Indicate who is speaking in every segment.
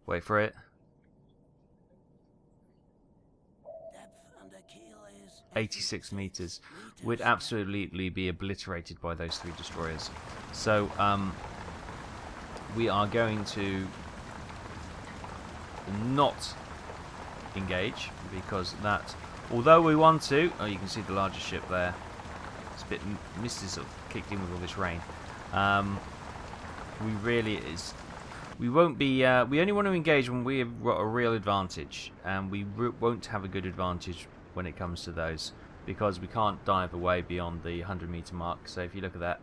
Speaker 1: Wait for it. 86 meters. We'd absolutely be obliterated by those 3 destroyers. So, we are going to not engage, because that, although we want to, oh, you can see the larger ship there. It's a bit misty, sort of kicked in with all this rain. We won't be. We only want to engage when we have got a real advantage, and we won't have a good advantage when it comes to those, because we can't dive away beyond the 100-meter mark. So if you look at that,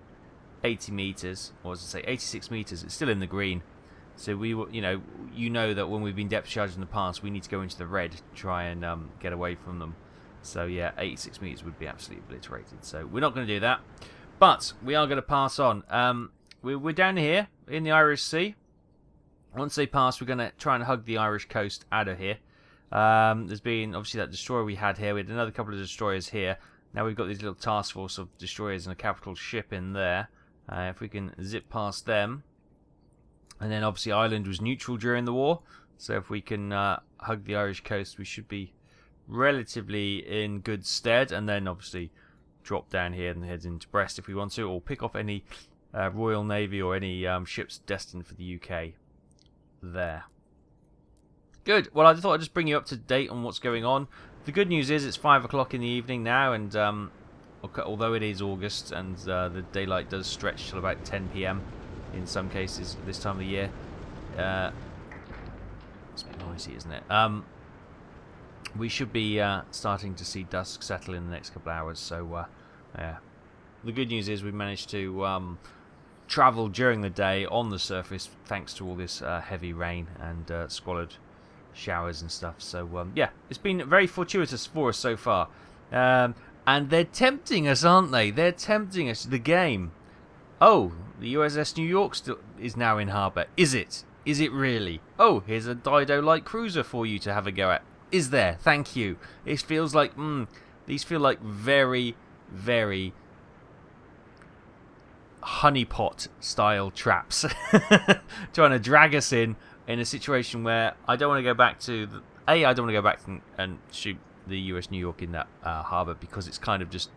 Speaker 1: 80 meters, or as I say, 86 meters, it's still in the green. So we, you know that when we've been depth charged in the past, we need to go into the red to try and get away from them. So yeah, 86 meters would be absolutely obliterated. So we're not going to do that, but we are going to pass on. We're down here in the Irish Sea. Once they pass, we're going to try and hug the Irish coast out of here. There's been obviously that destroyer we had here. We had another couple of destroyers here. Now we've got these little task force of destroyers and a capital ship in there. If we can zip past them. And then obviously Ireland was neutral during the war, so if we can hug the Irish coast, we should be relatively in good stead. And then obviously drop down here and head into Brest if we want to, or pick off any Royal Navy or any ships destined for the UK there. Good. Well, I thought I'd just bring you up to date on what's going on. The good news is it's 5 o'clock in the evening now, and although it is August and the daylight does stretch till about 10 p.m. in some cases this time of the year. It's a bit noisy, isn't it? We should be starting to see dusk settle in the next couple of hours. So, yeah. The good news is we managed to travel during the day on the surface thanks to all this heavy rain and squalid showers and stuff. So, yeah, it's been very fortuitous for us so far. And they're tempting us, aren't they? They're tempting us. The game. Oh, the USS New York is now in harbour. Is it? Is it really? Oh, here's a Dido light cruiser for you to have a go at. Is there? Thank you. It feels like, these feel like very, very honeypot style traps. Trying to drag us in a situation where I don't want to go back to, I don't want to go back and shoot the US New York in that harbour, because it's kind of just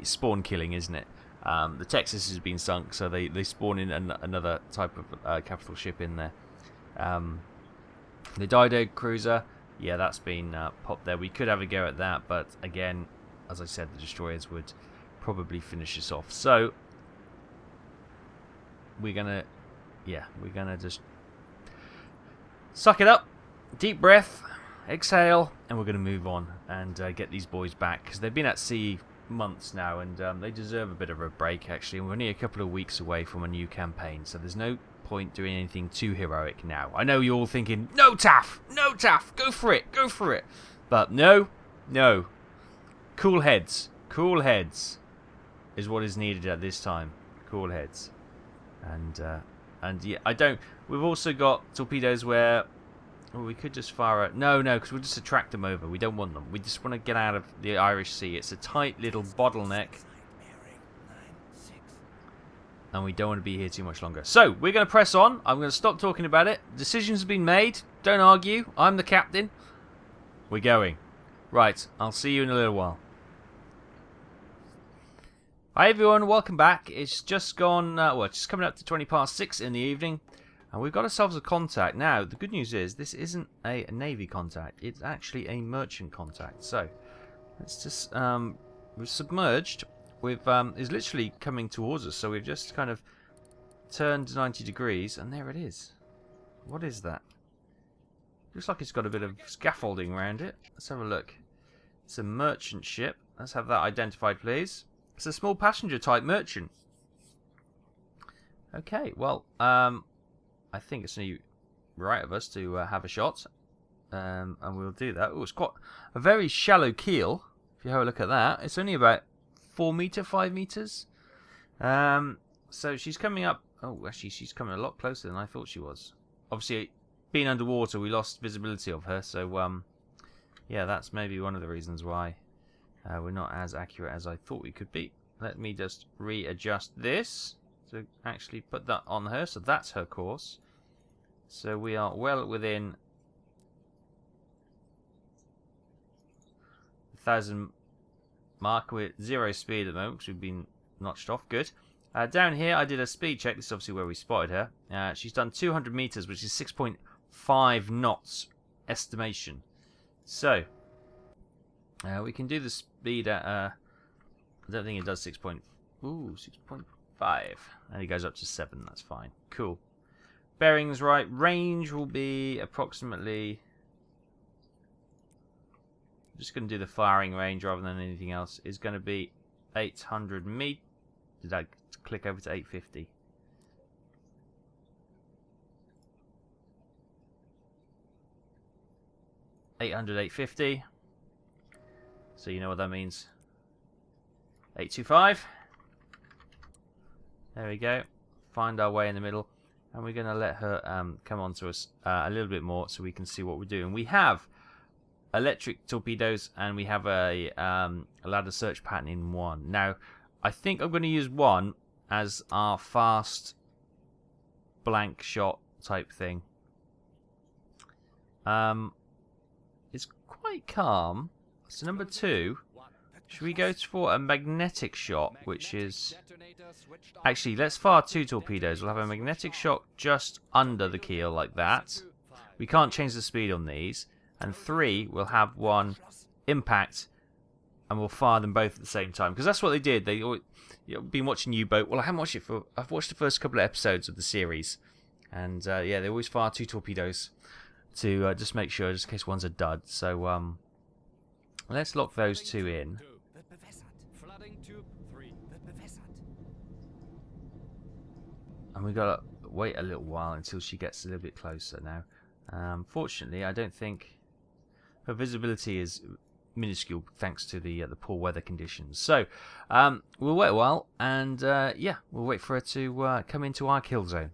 Speaker 1: spawn killing, isn't it? The Texas has been sunk, so they spawn in another type of capital ship in there. The Dido cruiser, yeah, that's been popped there. We could have a go at that, but again, as I said, the destroyers would probably finish us off. So we're gonna just suck it up, deep breath, exhale, and we're gonna move on and get these boys back, because they've been at sea months now, and they deserve a bit of a break, actually. And we're only a couple of weeks away from a new campaign, so there's no point doing anything too heroic now. I know you're all thinking, no Taff, go for it, but no, cool heads is what is needed at this time. Cool heads. And yeah, we've also got torpedoes where we could just fire at... No, because we'll just attract them over. We don't want them. We just want to get out of the Irish Sea. It's a tight little bottleneck, and we don't want to be here too much longer. So, we're going to press on. I'm going to stop talking about it. Decisions have been made. Don't argue. I'm the captain. We're going. Right, I'll see you in a little while. Hi everyone, welcome back. It's just gone, it's just coming up to 6:20 in the evening. And we've got ourselves a contact. Now, the good news is, this isn't a Navy contact. It's actually a merchant contact. So, let's just... we've submerged. Is literally coming towards us. So, we've just kind of turned 90 degrees. And there it is. What is that? Looks like it's got a bit of scaffolding around it. Let's have a look. It's a merchant ship. Let's have that identified, please. It's a small passenger type merchant. Okay, well, I think it's only right of us to have a shot, and we'll do that. Oh, it's got a very shallow keel. If you have a look at that, it's only about 5 meters. So she's coming up. Oh, actually, she's coming a lot closer than I thought she was. Obviously, being underwater, we lost visibility of her. So, yeah, that's maybe one of the reasons why we're not as accurate as I thought we could be. Let me just readjust this to actually put that on her, so that's her course. So we are well within 1,000 mark. We're at 0 speed at the moment because we've been notched off. Good. Down here, I did a speed check. This is obviously where we spotted her. She's done 200 meters, which is 6.5 knots estimation. So we can do the speed at. I don't think it does 6.5, and it goes up to 7. That's fine. Cool. Bearings right. Range will be approximately. I'm just going to do the firing range rather than anything else. Is going to be 800 meters. Did I click over to 850? $800, $850. So you know what that means. 825. There we go. Find our way in the middle. And we're going to let her come on to us a little bit more so we can see what we're doing. We have electric torpedoes and we have a ladder search pattern in one. Now, I think I'm going to use one as our fast blank shot type thing. It's quite calm. So number 2, should we go for a magnetic shot, which is... Actually, let's fire 2 torpedoes. We'll have a magnetic shot just under the keel, like that. We can't change the speed on these. And 3, we'll have one impact, and we'll fire them both at the same time. Because that's what they did. They always, been watching U-Boat. Well, I haven't watched it for... I've watched the first couple of episodes of the series. And, yeah, they always fire 2 torpedoes to just make sure, just in case one's a dud. So, let's lock those 2 in. And we've got to wait a little while until she gets a little bit closer now. Fortunately, I don't think her visibility is minuscule thanks to the poor weather conditions. So, we'll wait a while and, yeah, we'll wait for her to come into our kill zone.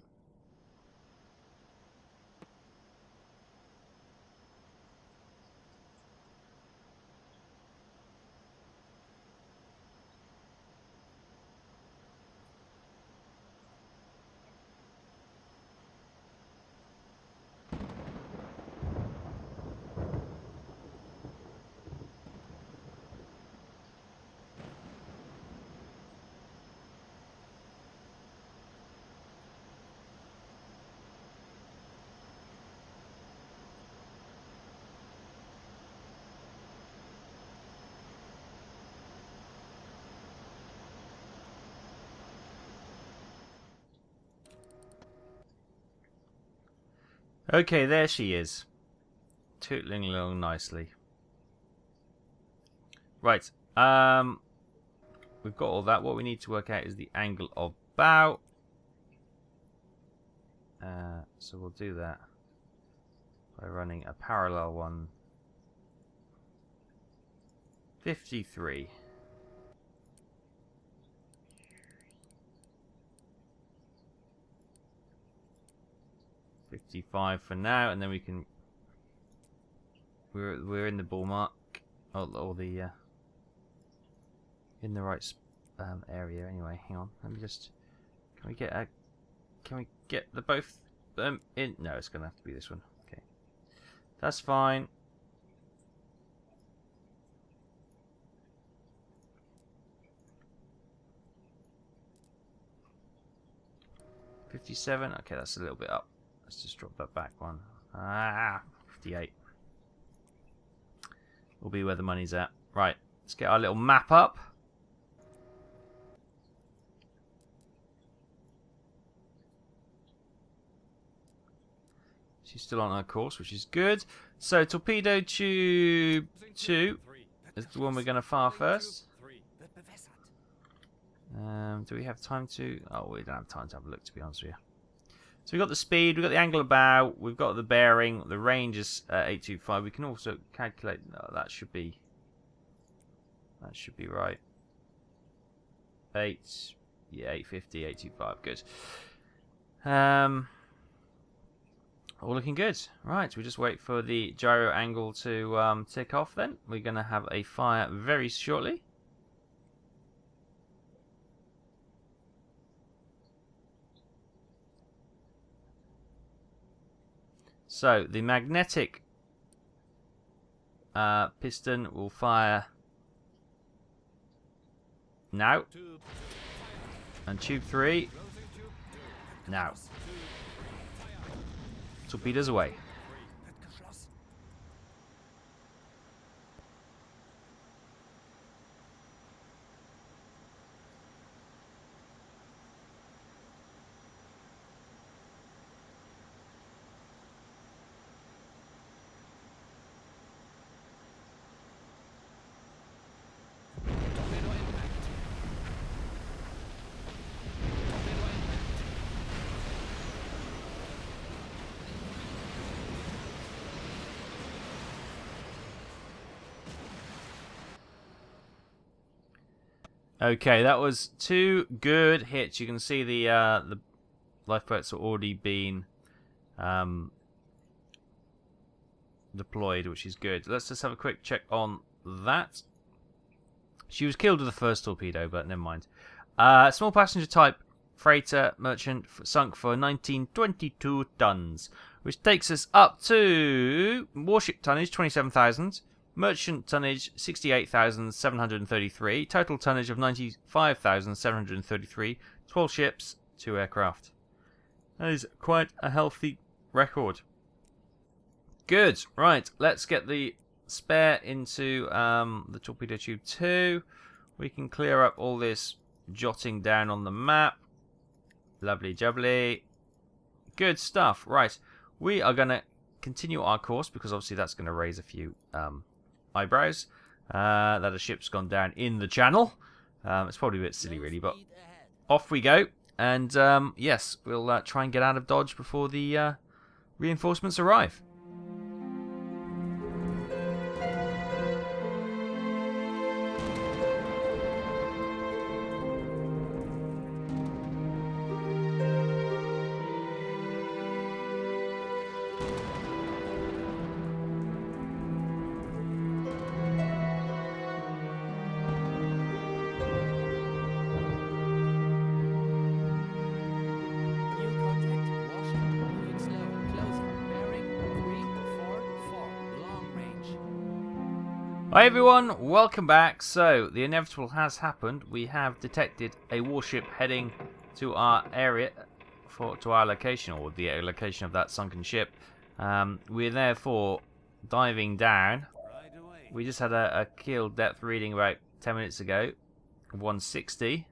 Speaker 1: Okay, there she is. Tootling along nicely. Right. We've got all that. What we need to work out is the angle of bow. So we'll do that by running a parallel one. 53. $55 for now, and then we can. We're in the ball mark, or the in the right area anyway. Hang on, let me just. Can we get the both in? No, it's gonna have to be this one. Okay, that's fine. $57. Okay, that's a little bit up. Let's just drop that back one. 58. Will be where the money's at. Right, let's get our little map up. She's still on her course, which is good. So, torpedo tube 2 is the one we're going to fire first. Do we have time to... Oh, we don't have time to have a look, to be honest with you. So we've got the speed, we've got the angle of bow, we've got the bearing, the range is 825. We can also calculate... No, that should be right. 850, 825, good. All looking good. Right, we just wait for the gyro angle to tick off then. We're going to have a fire very shortly. So the magnetic piston will fire now. And tube 3 now. Torpedoes away. Okay, that was 2 good hits. You can see the lifeboats are already been deployed, which is good. Let's just have a quick check on that. She was killed with the first torpedo, but never mind. Small passenger type freighter merchant sunk for 1922 tons, which takes us up to warship tonnage 27,000. Merchant tonnage 68,733. Total tonnage of 95,733. 12 ships, 2 aircraft. That is quite a healthy record. Good. Right, let's get the spare into the torpedo tube 2. We can clear up all this jotting down on the map. Lovely jubbly. Good stuff. Right, we are going to continue our course because obviously that's going to raise a few eyebrows that a ship's gone down in the channel. It's probably a bit silly really, but off we go. And yes, we'll try and get out of Dodge before the reinforcements arrive. Hi everyone, welcome back. So, the inevitable has happened. We have detected a warship heading to our area, to our location, or the location of that sunken ship. We're therefore diving down. We just had a keel depth reading about 10 minutes ago, 160.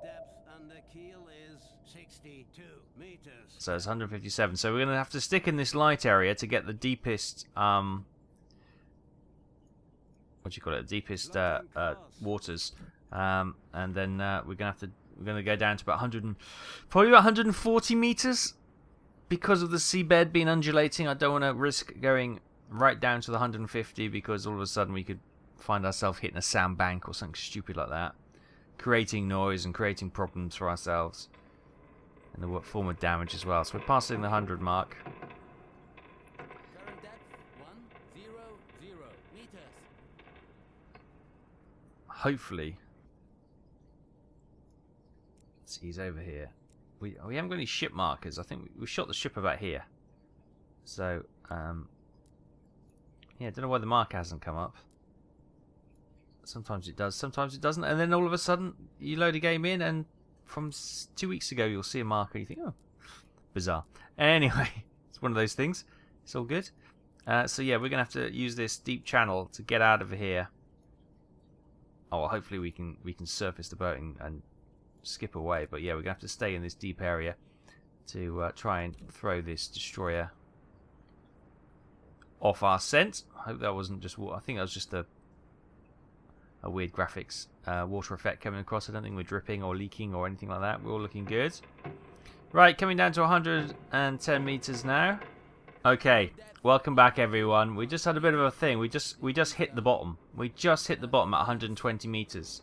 Speaker 2: Depth under keel is 62 meters.
Speaker 1: So it's 157. So we're going to have to stick in this light area to get the deepest what do you call it? Deepest waters, and then we're gonna go down to about 100, probably about 140 meters, because of the seabed being undulating. I don't want to risk going right down to the 150 because all of a sudden we could find ourselves hitting a sandbank or something stupid like that, creating noise and creating problems for ourselves, and the form of damage as well. So we're passing the 100 mark. Hopefully, let's see, he's over here. We haven't got any ship markers. I think we shot the ship about here. So, yeah, don't know why the marker hasn't come up. Sometimes it does, sometimes it doesn't. And then all of a sudden, you load a game in, and from 2 weeks ago, you'll see a marker, and you think, oh, bizarre. Anyway, it's one of those things. It's all good. So yeah, we're gonna have to use this deep channel to get out of here. Oh, well, hopefully we can surface the boat and skip away. But yeah, we're gonna have to stay in this deep area to try and throw this destroyer off our scent. I hope that wasn't just water. I think that was just a weird graphics water effect coming across. I don't think we're dripping or leaking or anything like that. We're all looking good. Right, coming down to 110 meters now. Okay, welcome back everyone. We just had a bit of a thing. We just hit the bottom. We just hit the bottom at 120 meters.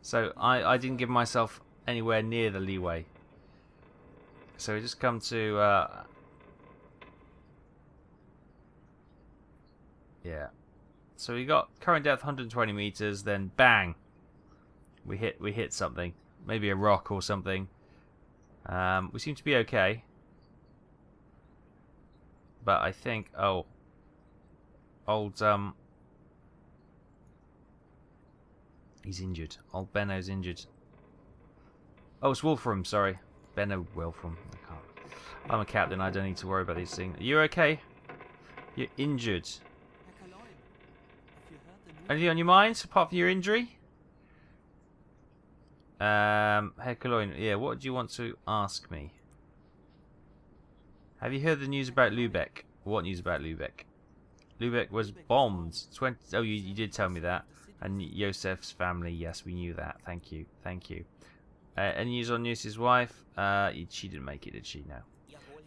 Speaker 1: So I didn't give myself anywhere near the leeway. So we just come to yeah. So we got current depth 120 meters, then bang. We hit something. Maybe a rock or something. We seem to be okay. but I think... Oh. Old, he's injured. Old Benno's injured. Oh, it's Wolfram, sorry. Benno Wolfram. I can't. I'm a captain, I don't need to worry about these things. Are you okay? You're injured. Anything on your mind, apart from your injury? Hecaloin, yeah, what do you want to ask me? Have you heard the news about Lubeck? What news about Lubeck? Lubeck was bombed. Oh, you did tell me that. And Yosef's family, yes, we knew that. Thank you, thank you. Any news on Yusuf's wife? She didn't make it, did she? No.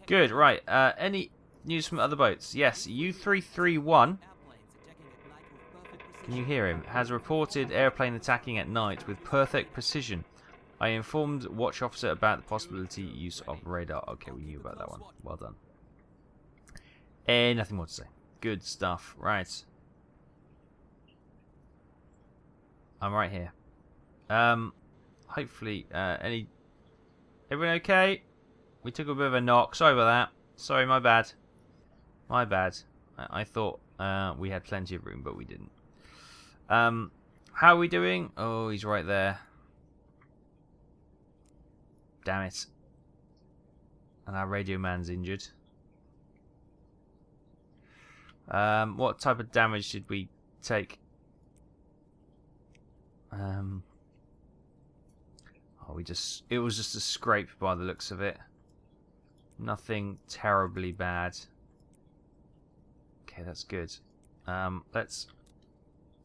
Speaker 1: Good, right. Any news from other boats? Yes, U331. Can you hear him? Has reported airplane attacking at night with perfect precision. I informed watch officer about the possibility use of radar. Okay, we knew about that one. Well done. Nothing more to say. Good stuff. Right. I'm right here. Hopefully, everyone okay? We took a bit of a knock. Sorry about that. Sorry, my bad. My bad. I thought we had plenty of room, but we didn't. How are we doing? Oh, he's right there. Damn it. And our radio man's injured. What type of damage did we take? Oh, it was just a scrape by the looks of it. Nothing terribly bad. Okay, that's good. Let's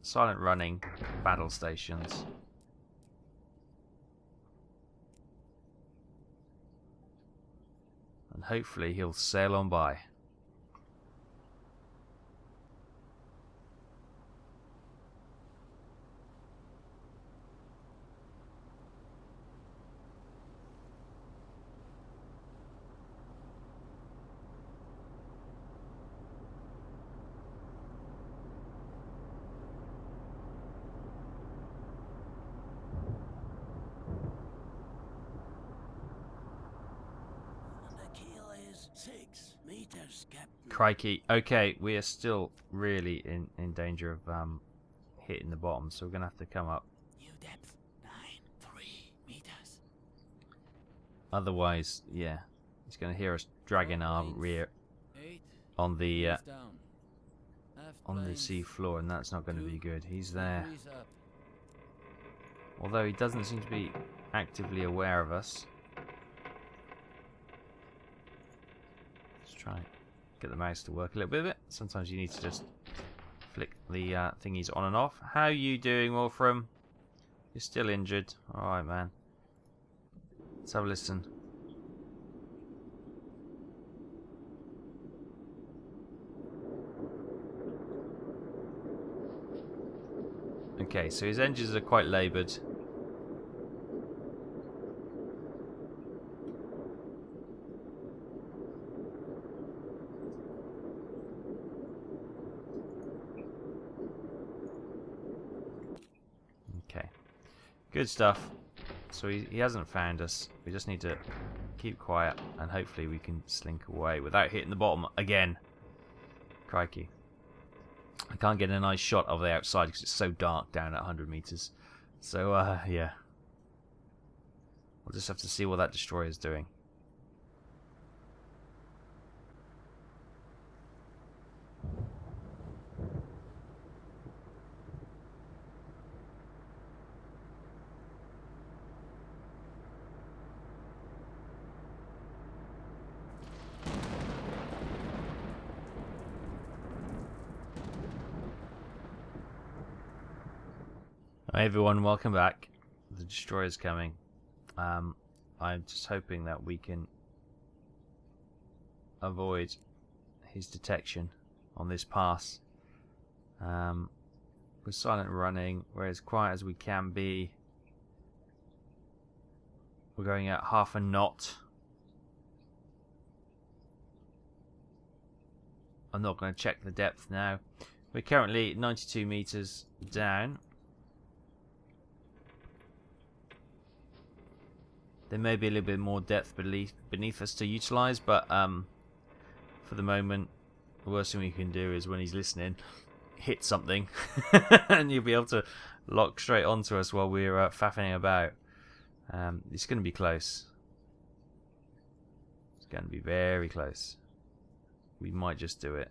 Speaker 1: silent running battle stations. And hopefully he'll sail on by.
Speaker 2: The keel is 6 meters, Captain.
Speaker 1: Crikey. Okay, we are still really in danger of hitting the bottom, so we're going to have to come up.
Speaker 2: New depth 9.3 meters.
Speaker 1: Otherwise, yeah, he's going to hear us dragging our rear on the sea floor, and that's not going to be good. He's there. Although he doesn't seem to be actively aware of us. Let's try and get the mouse to work a little bit of it. Sometimes you need to just flick the thingies on and off. How are you doing, Wolfram? You're still injured. Alright, man. Let's have a listen. Okay, so his engines are quite laboured. Okay, good stuff. So he hasn't found us. We just need to keep quiet and hopefully we can slink away without hitting the bottom again. Crikey. I can't get a nice shot of the outside because it's so dark down at 100 meters. So, yeah. We'll just have to see what that destroyer is doing. Hi everyone, welcome back. The destroyer's coming. I'm just hoping that we can avoid his detection on this pass. We're silent running, we're as quiet as we can be. We're going at half a knot. I'm not going to check the depth now. We're currently 92 meters down. There may be a little bit more depth beneath us to utilise, but for the moment The worst thing we can do is when he's listening, hit something, and you'll be able to lock straight onto us while we're faffing about. It's going to be close. It's going to be very close. We might just do it.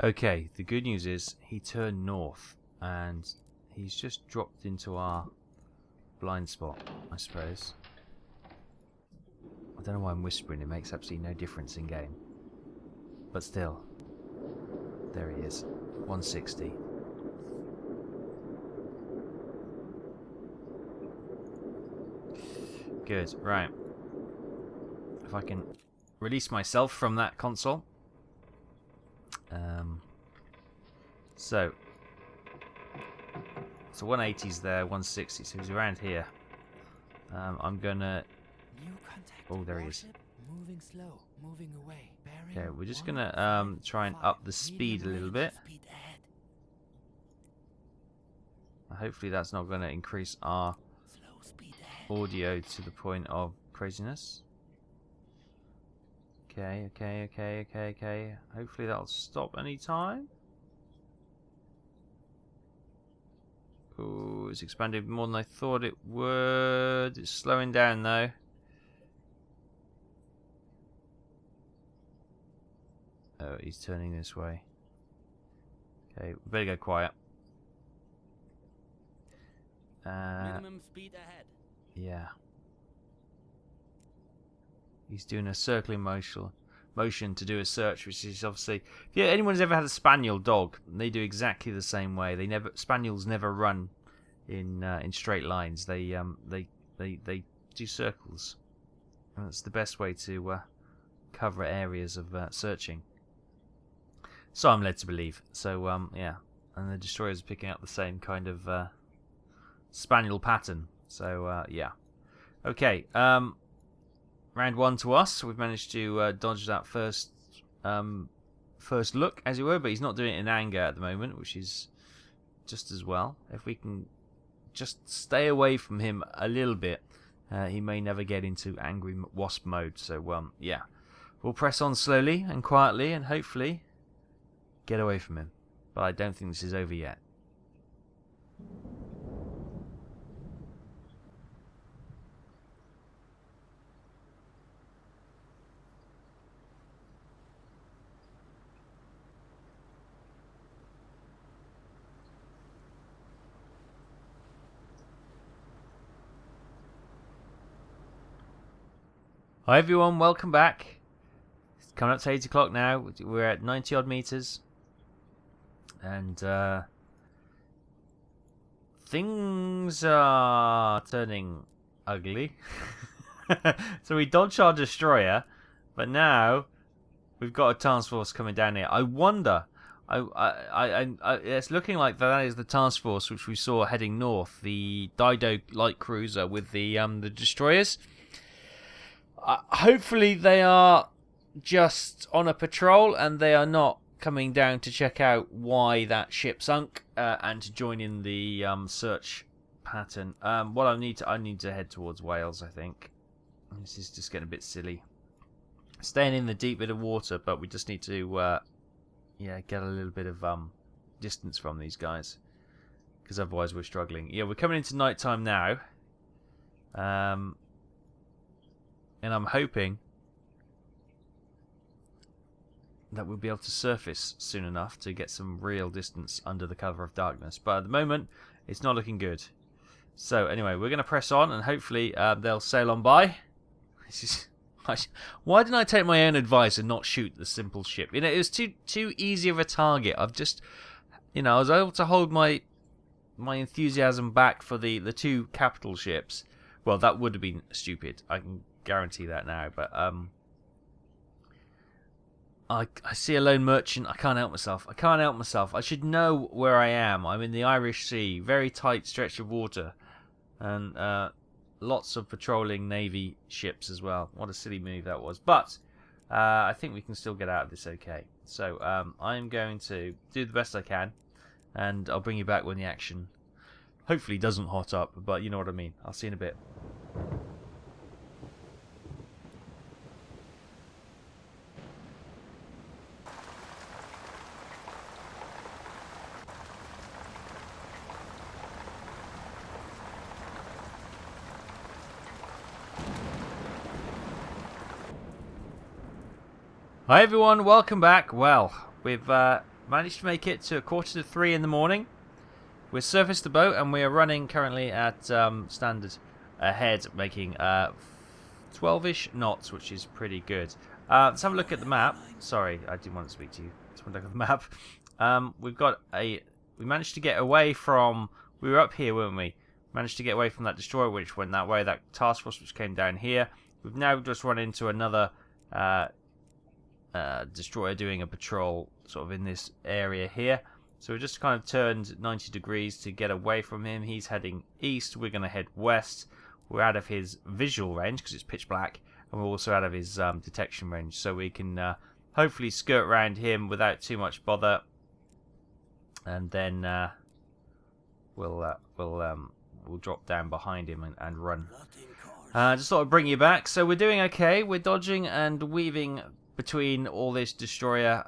Speaker 1: Okay, the good news is he turned north and he's just dropped into our blind spot, I suppose. I don't know why I'm whispering, it makes absolutely no difference in game. But still, there he is, 160. Good, right. If I can release myself from that console. So 180's there, 160, so he's around here. I'm gonna. Oh, there he is.
Speaker 2: Moving slow, moving away.
Speaker 1: Okay, we're just gonna try and up the speed a little bit. Hopefully, that's not gonna increase our audio to the point of craziness. Okay. Hopefully that'll stop any time. Oh, it's expanded more than I thought it would. It's slowing down though. Oh, he's turning this way. Okay, we better go quiet.
Speaker 2: Minimum speed ahead.
Speaker 1: Yeah. He's doing a circling motion to do a search, which is obviously. Yeah, anyone's ever had a spaniel dog, they do exactly the same way. Spaniels never run in straight lines. They do circles, and that's the best way to cover areas of searching. So I'm led to believe. So yeah, and the destroyers are picking up the same kind of spaniel pattern. So yeah, okay. Round one to us. We've managed to dodge that first look, as it were, but he's not doing it in anger at the moment, which is just as well. If we can just stay away from him a little bit, he may never get into angry wasp mode. So yeah, we'll press on slowly and quietly, and hopefully get away from him. But I don't think this is over yet. Hi everyone, welcome back. It's coming up to 8 o'clock now. We're at 90 odd meters. And things are turning ugly. So we dodged our destroyer, but now we've got a task force coming down here. I wonder, it's looking like that is the task force which we saw heading north, the Dido light cruiser with the destroyers. Hopefully they are just on a patrol and they are not coming down to check out why that ship sunk and to join in the search pattern. What I need to head towards Wales, I think. This is just getting a bit silly. Staying in the deep bit of water, but we just need to get a little bit of distance from these guys, because otherwise we're struggling. Yeah, we're coming into night time now. And I'm hoping that we'll be able to surface soon enough to get some real distance under the cover of darkness. But at the moment, it's not looking good. So anyway, we're going to press on and hopefully they'll sail on by. Why didn't I take my own advice and not shoot the simple ship? You know, it was too easy of a target. I've just, I was able to hold my enthusiasm back for the two capital ships. Well, that would have been stupid. I can guarantee that now, but I see a lone merchant. I can't help myself. I should know where I am. I'm in the Irish Sea, very tight stretch of water, and lots of patrolling Navy ships as well. What a silly move that was. But I think we can still get out of this okay. So I'm going to do the best I can, and I'll bring you back when the action hopefully doesn't hot up, but you know what I mean. I'll see you in a bit. Hi everyone, welcome back. Well, we've managed to make it to 2:45 in the morning. We've surfaced the boat and we are running currently at standard ahead, making 12-ish knots, which is pretty good. Let's have a look at the map. Sorry, I didn't want to speak to you. Let's have a look at the map. We managed to get away from, we were up here, weren't we? Managed to get away from that destroyer which went that way, that task force which came down here. We've now just run into another destroyer doing a patrol sort of in this area here, so we just kind of turned 90 degrees to get away from him. He's heading east, we're going to head west. We're out of his visual range because it's pitch black, and we're also out of his detection range, so we can hopefully skirt around him without too much bother, and then we'll drop down behind him and run. Just thought I'd bring you back. So we're doing okay, we're dodging and weaving between all this destroyer.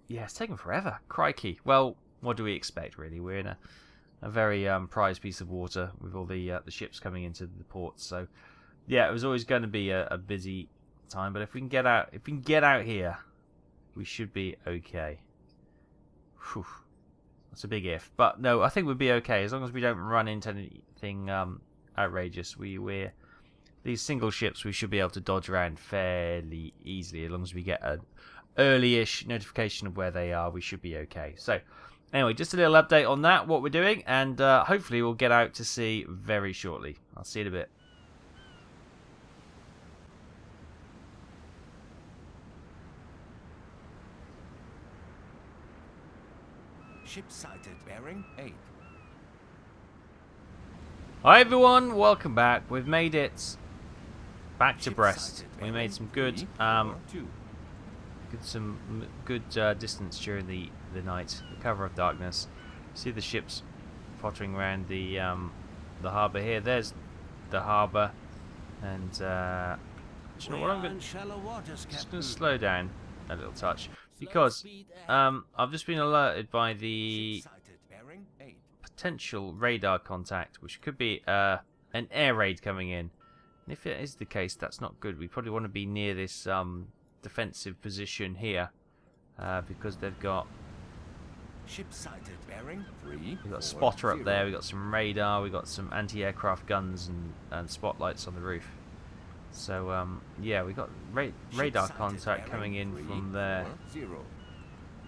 Speaker 1: Yeah, it's taken forever. Crikey. Well, what do we expect, really? We're in a very prized piece of water with all the ships coming into the port. So, yeah, it was always going to be a busy time. But if we can get out here, we should be okay. Whew. That's a big if. But no, I think we'll be okay as long as we don't run into anything outrageous. These single ships we should be able to dodge around fairly easily as long as we get an early-ish notification of where they are. We should be okay. So anyway, just a little update on that, what we're doing, and hopefully we'll get out to sea very shortly. I'll see you in a bit.
Speaker 3: Ship sighted, bearing 8.
Speaker 1: Hi everyone, welcome back. We've made it back to Brest. We made some good distance during the night, the cover of darkness. See the ships pottering around the harbour here. There's the harbour, and do you know what, I'm just going to slow down a little touch because I've just been alerted by the potential radar contact, which could be an air raid coming in. And if it is the case, that's not good. We probably want to be near this defensive position here, because they've got
Speaker 3: ship sighted, bearing 3.
Speaker 1: We've got a spotter up there. We've got some radar. We've got some anti-aircraft guns and spotlights on the roof. So yeah, we got radar contact coming in from there.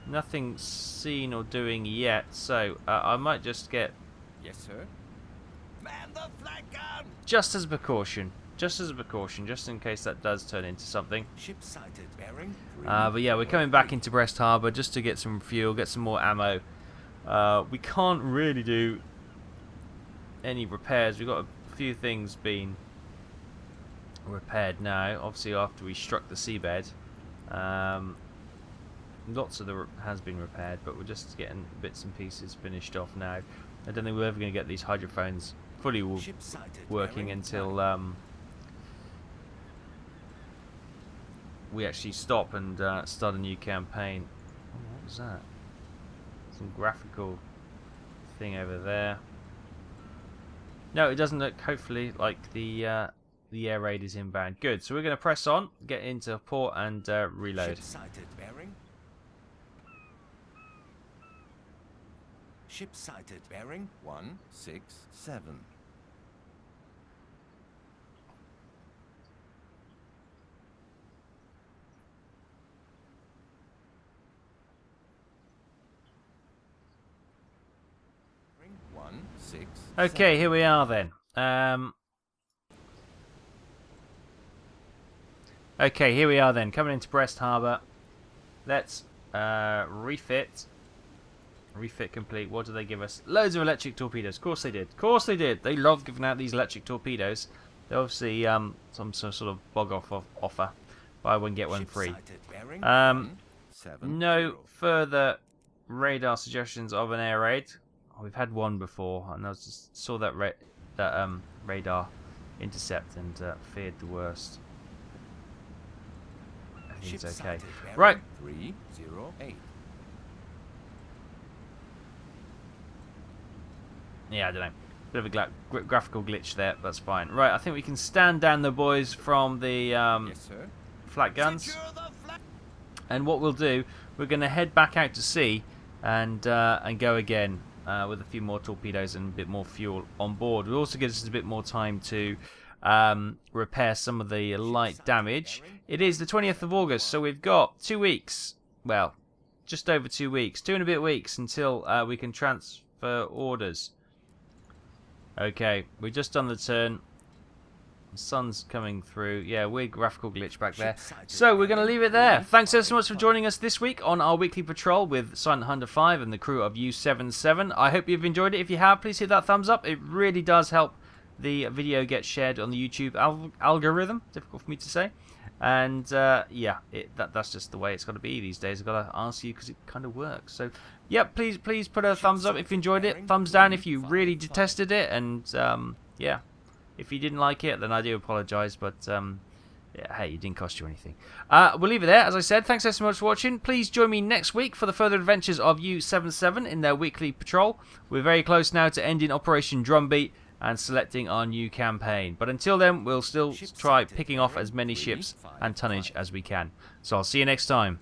Speaker 1: Nothing seen or doing yet, so I might just get.
Speaker 3: Yes, sir. Man the flag gun.
Speaker 1: Just as a precaution, just in case that does turn into something.
Speaker 3: Ship sighted, bearing 3.
Speaker 1: But yeah, we're coming back into Brest Harbour just to get some fuel, get some more ammo. We can't really do any repairs. We've got a few things being repaired now. Obviously, after we struck the seabed, lots of the has been repaired, but we're just getting bits and pieces finished off now. I don't think we're ever going to get these hydrophones fully working until we actually stop and start a new campaign. Oh, what was that? Some graphical thing over there. No, it doesn't look, hopefully, like the air raid is inbound. Good. So we're going to press on, get into port, and reload.
Speaker 3: Ship sighted, bearing. Ship sighted, bearing 167.
Speaker 1: Okay, here we are then. Okay, here we are then, coming into Brest Harbour. Let's refit Refit complete. What do they give us? Loads of electric torpedoes. Of course they did. Of course they did. They love giving out these electric torpedoes. They obviously some sort of bog off offer. Buy one get one free. No further radar suggestions of an air raid. Oh, we've had one before, and I just saw that radar intercept and feared the worst. Everything's okay. Right.
Speaker 3: 308.
Speaker 1: Yeah, I don't know. Bit of a graphical glitch there. That's fine. Right, I think we can stand down the boys from the
Speaker 3: Yes, sir.
Speaker 1: flat guns.
Speaker 3: Secure the flag.
Speaker 1: And what we'll do, we're going to head back out to sea and go again with a few more torpedoes and a bit more fuel on board. It also gives us a bit more time to repair some of the light damage. It is the 20th of August, so we've got 2 weeks. Well, just over 2 weeks. 2 and a bit weeks until we can transfer orders. Okay, we've just done the turn. The sun's coming through. Yeah, weird graphical glitch back there. So we're going to leave it there. Thanks so much for joining us this week on our weekly patrol with Silent Hunter 5 and the crew of U77. I hope you've enjoyed it. If you have, please hit that thumbs up. It really does help the video get shared on the YouTube algorithm. Difficult for me to say. And yeah, that's just the way it's got to be these days. I've got to ask you because it kind of works. So yeah, please put a thumbs up if you enjoyed it. Thumbs down if you really detested it. And yeah, if you didn't like it, then I do apologise. But yeah, hey, it didn't cost you anything. We'll leave it there. As I said, thanks so much for watching. Please join me next week for the further adventures of U77 in their weekly patrol. We're very close now to ending Operation Drumbeat and selecting our new campaign. But until then, we'll still try picking off as many ships and tonnage as we can. So I'll see you next time.